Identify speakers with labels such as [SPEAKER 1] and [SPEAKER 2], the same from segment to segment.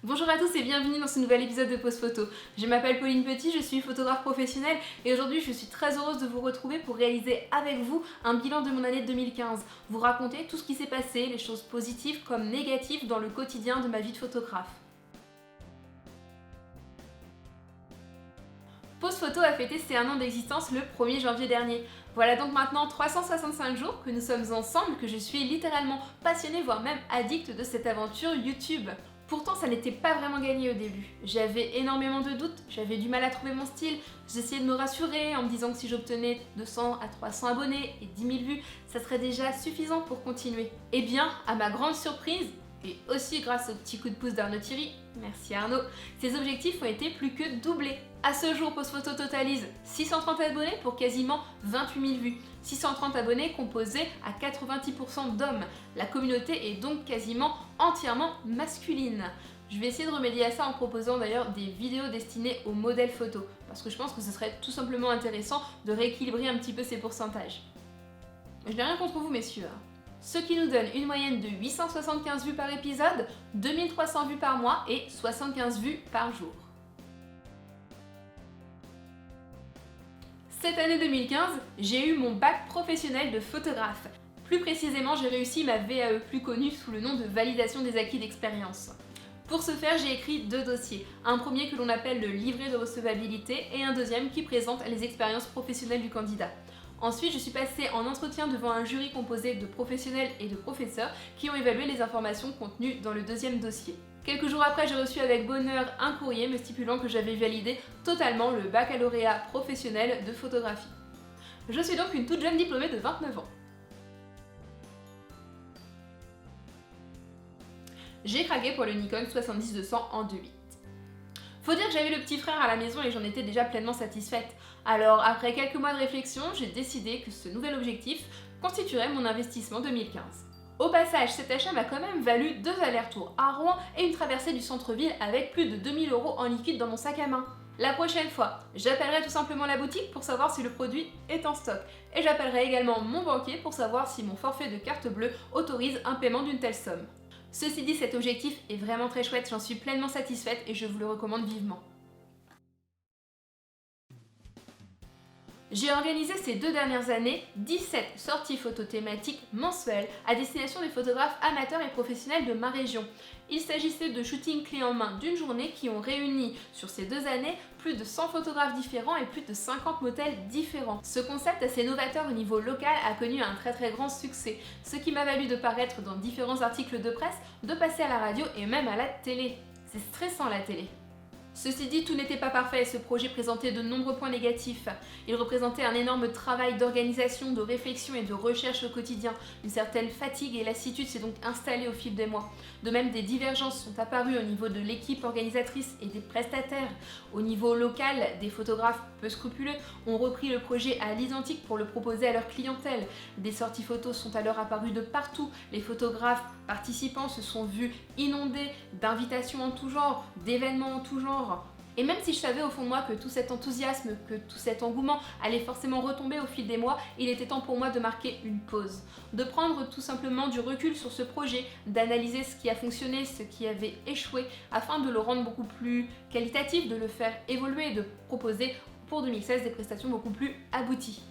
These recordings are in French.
[SPEAKER 1] Bonjour à tous et bienvenue dans ce nouvel épisode de Pause Photo. Je m'appelle Pauline Petit, je suis photographe professionnelle et aujourd'hui je suis très heureuse de vous retrouver pour réaliser avec vous un bilan de mon année 2015. Vous raconter tout ce qui s'est passé, les choses positives comme négatives dans le quotidien de ma vie de photographe. Pause Photo a fêté ses 1 an d'existence le 1er janvier dernier. Voilà donc maintenant 365 jours que nous sommes ensemble, que je suis littéralement passionnée voire même addict de cette aventure YouTube. Pourtant, ça n'était pas vraiment gagné au début. J'avais énormément de doutes, j'avais du mal à trouver mon style, j'essayais de me rassurer en me disant que si j'obtenais 200 à 300 abonnés et 10 000 vues, ça serait déjà suffisant pour continuer. Eh bien, à ma grande surprise, et aussi grâce au petit coup de pouce d'Arnaud Thierry, merci Arnaud, ces objectifs ont été plus que doublés. À ce jour, Pause Photo totalise 630 abonnés pour quasiment 28 000 vues. 630 abonnés composés à 90% d'hommes. La communauté est donc quasiment entièrement masculine. Je vais essayer de remédier à ça en proposant d'ailleurs des vidéos destinées aux modèles photo, parce que je pense que ce serait tout simplement intéressant de rééquilibrer un petit peu ces pourcentages. Je n'ai rien contre vous messieurs. Ce qui nous donne une moyenne de 875 vues par épisode, 2300 vues par mois et 75 vues par jour. Cette année 2015, j'ai eu mon bac professionnel de photographe. Plus précisément, j'ai réussi ma VAE, plus connue sous le nom de validation des acquis d'expérience. Pour ce faire, j'ai écrit 2 dossiers. Un premier que l'on appelle le livret de recevabilité et un deuxième qui présente les expériences professionnelles du candidat. Ensuite, je suis passée en entretien devant un jury composé de professionnels et de professeurs qui ont évalué les informations contenues dans le deuxième dossier. Quelques jours après, j'ai reçu avec bonheur un courrier me stipulant que j'avais validé totalement le baccalauréat professionnel de photographie. Je suis donc une toute jeune diplômée de 29 ans. J'ai craqué pour le Nikon 70-200 en 2.8. Faut dire que j'avais le petit frère à la maison et j'en étais déjà pleinement satisfaite. Alors après quelques mois de réflexion, j'ai décidé que ce nouvel objectif constituerait mon investissement 2015. Au passage, cet achat m'a quand même valu 2 allers-retours à Rouen et une traversée du centre-ville avec plus de 2000 € en liquide dans mon sac à main. La prochaine fois, j'appellerai tout simplement la boutique pour savoir si le produit est en stock. Et j'appellerai également mon banquier pour savoir si mon forfait de carte bleue autorise un paiement d'une telle somme. Ceci dit, cet objectif est vraiment très chouette, j'en suis pleinement satisfaite et je vous le recommande vivement. J'ai organisé ces 2 dernières années 17 sorties photo thématiques mensuelles à destination des photographes amateurs et professionnels de ma région. Il s'agissait de shootings clés en main d'une journée qui ont réuni sur ces 2 années plus de 100 photographes différents et plus de 50 modèles différents. Ce concept assez novateur au niveau local a connu un très grand succès, ce qui m'a valu de paraître dans différents articles de presse, de passer à la radio et même à la télé. C'est stressant la télé. Ceci dit, tout n'était pas parfait et ce projet présentait de nombreux points négatifs. Il représentait un énorme travail d'organisation, de réflexion et de recherche au quotidien. Une certaine fatigue et lassitude s'est donc installée au fil des mois. De même, des divergences sont apparues au niveau de l'équipe organisatrice et des prestataires. Au niveau local, des photographes peu scrupuleux ont repris le projet à l'identique pour le proposer à leur clientèle. Des sorties photos sont alors apparues de partout. Les photographes participants se sont vus inondés d'invitations en tout genre, d'événements en tout genre. Et même si je savais au fond de moi que tout cet enthousiasme, que tout cet engouement allait forcément retomber au fil des mois, il était temps pour moi de marquer une pause. De prendre tout simplement du recul sur ce projet, d'analyser ce qui a fonctionné, ce qui avait échoué, afin de le rendre beaucoup plus qualitatif, de le faire évoluer et de proposer pour 2016 des prestations beaucoup plus abouties.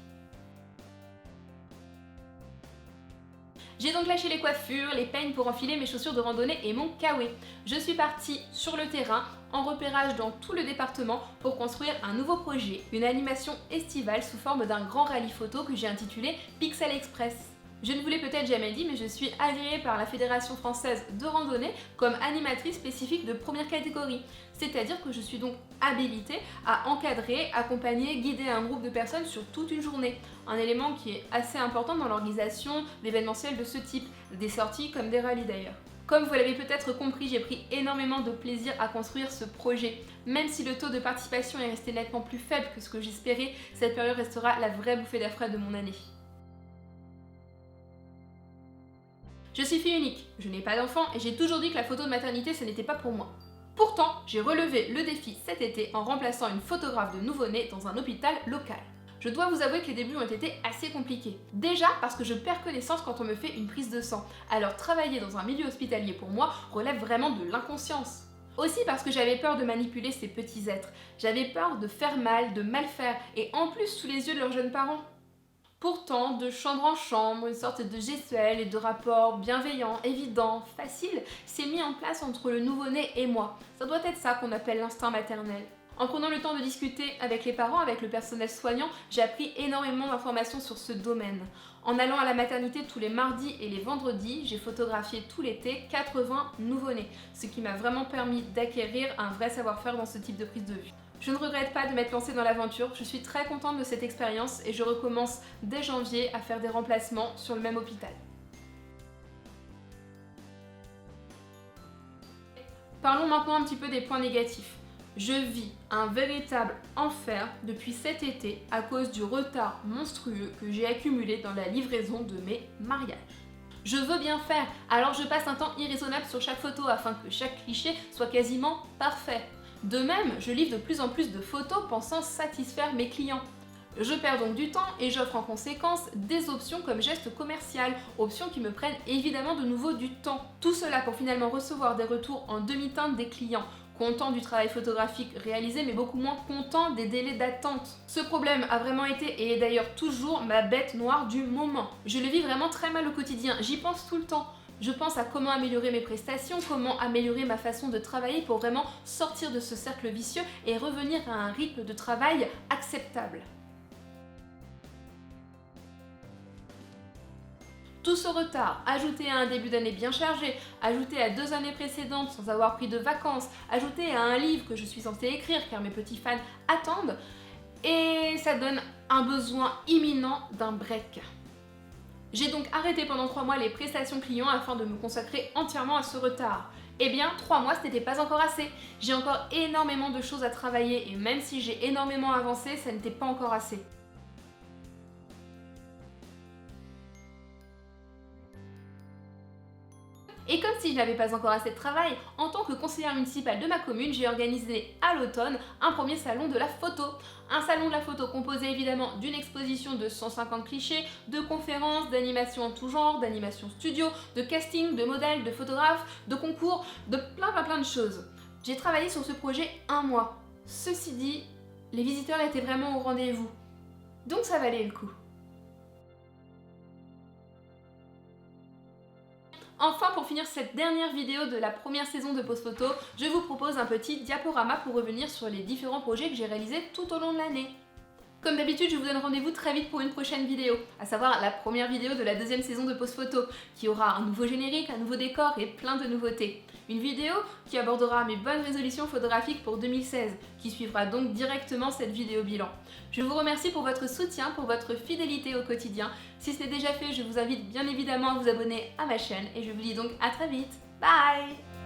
[SPEAKER 1] J'ai donc lâché les coiffures, les peignes pour enfiler mes chaussures de randonnée et mon kawaii. Je suis partie sur le terrain, en repérage dans tout le département pour construire un nouveau projet, une animation estivale sous forme d'un grand rallye photo que j'ai intitulé Pixel Express. Je ne vous l'ai peut-être jamais dit, mais je suis agréée par la Fédération française de randonnée comme animatrice spécifique de première catégorie. C'est-à-dire que je suis donc habilitée à encadrer, accompagner, guider un groupe de personnes sur toute une journée. Un élément qui est assez important dans l'organisation d'événementiels de ce type, des sorties comme des rallyes d'ailleurs. Comme vous l'avez peut-être compris, j'ai pris énormément de plaisir à construire ce projet. Même si le taux de participation est resté nettement plus faible que ce que j'espérais, cette période restera la vraie bouffée d'air frais de mon année. Je suis fille unique, je n'ai pas d'enfant et j'ai toujours dit que la photo de maternité ce n'était pas pour moi. Pourtant, j'ai relevé le défi cet été en remplaçant une photographe de nouveau-né dans un hôpital local. Je dois vous avouer que les débuts ont été assez compliqués. Déjà parce que je perds connaissance quand on me fait une prise de sang. Alors travailler dans un milieu hospitalier pour moi relève vraiment de l'inconscience. Aussi parce que j'avais peur de manipuler ces petits êtres. J'avais peur de faire mal, de mal faire, et en plus sous les yeux de leurs jeunes parents. Pourtant, de chambre en chambre, une sorte de gestuelle et de rapport bienveillant, évident, facile, s'est mis en place entre le nouveau-né et moi. Ça doit être ça qu'on appelle l'instinct maternel. En prenant le temps de discuter avec les parents, avec le personnel soignant, j'ai appris énormément d'informations sur ce domaine. En allant à la maternité tous les mardis et les vendredis, j'ai photographié tout l'été 80 nouveau-nés, ce qui m'a vraiment permis d'acquérir un vrai savoir-faire dans ce type de prise de vue. Je ne regrette pas de m'être lancée dans l'aventure, je suis très contente de cette expérience et je recommence dès janvier à faire des remplacements sur le même hôpital. Parlons maintenant un petit peu des points négatifs. Je vis un véritable enfer depuis cet été à cause du retard monstrueux que j'ai accumulé dans la livraison de mes mariages. Je veux bien faire, alors je passe un temps irraisonnable sur chaque photo afin que chaque cliché soit quasiment parfait. De même, je livre de plus en plus de photos pensant satisfaire mes clients. Je perds donc du temps et j'offre en conséquence des options comme geste commercial, options qui me prennent évidemment de nouveau du temps. Tout cela pour finalement recevoir des retours en demi-teinte des clients, contents du travail photographique réalisé mais beaucoup moins contents des délais d'attente. Ce problème a vraiment été et est d'ailleurs toujours ma bête noire du moment. Je le vis vraiment très mal au quotidien, j'y pense tout le temps. Je pense à comment améliorer mes prestations, comment améliorer ma façon de travailler pour vraiment sortir de ce cercle vicieux et revenir à un rythme de travail acceptable. Tout ce retard, ajouté à un début d'année bien chargé, ajouté à 2 années précédentes sans avoir pris de vacances, ajouté à un livre que je suis censée écrire car mes petits fans attendent, et ça donne un besoin imminent d'un break. J'ai donc arrêté pendant 3 mois les prestations clients afin de me consacrer entièrement à ce retard. Eh bien, 3 mois, ce n'était pas encore assez. J'ai encore énormément de choses à travailler et même si j'ai énormément avancé, ça n'était pas encore assez. Et comme si je n'avais pas encore assez de travail, en tant que conseillère municipale de ma commune, j'ai organisé à l'automne un premier salon de la photo. Un salon de la photo composé évidemment d'une exposition de 150 clichés, de conférences, d'animations en tout genre, d'animations studio, de casting, de modèles, de photographes, de concours, de plein de choses. J'ai travaillé sur ce projet 1 mois. Ceci dit, les visiteurs étaient vraiment au rendez-vous. Donc ça valait le coup. Enfin, pour finir cette dernière vidéo de la première saison de Pose Photo, je vous propose un petit diaporama pour revenir sur les différents projets que j'ai réalisés tout au long de l'année. Comme d'habitude, je vous donne rendez-vous très vite pour une prochaine vidéo, à savoir la première vidéo de la 2e saison de Pose Photo, qui aura un nouveau générique, un nouveau décor et plein de nouveautés. Une vidéo qui abordera mes bonnes résolutions photographiques pour 2016, qui suivra donc directement cette vidéo bilan. Je vous remercie pour votre soutien, pour votre fidélité au quotidien. Si ce n'est déjà fait, je vous invite bien évidemment à vous abonner à ma chaîne et je vous dis donc à très vite. Bye!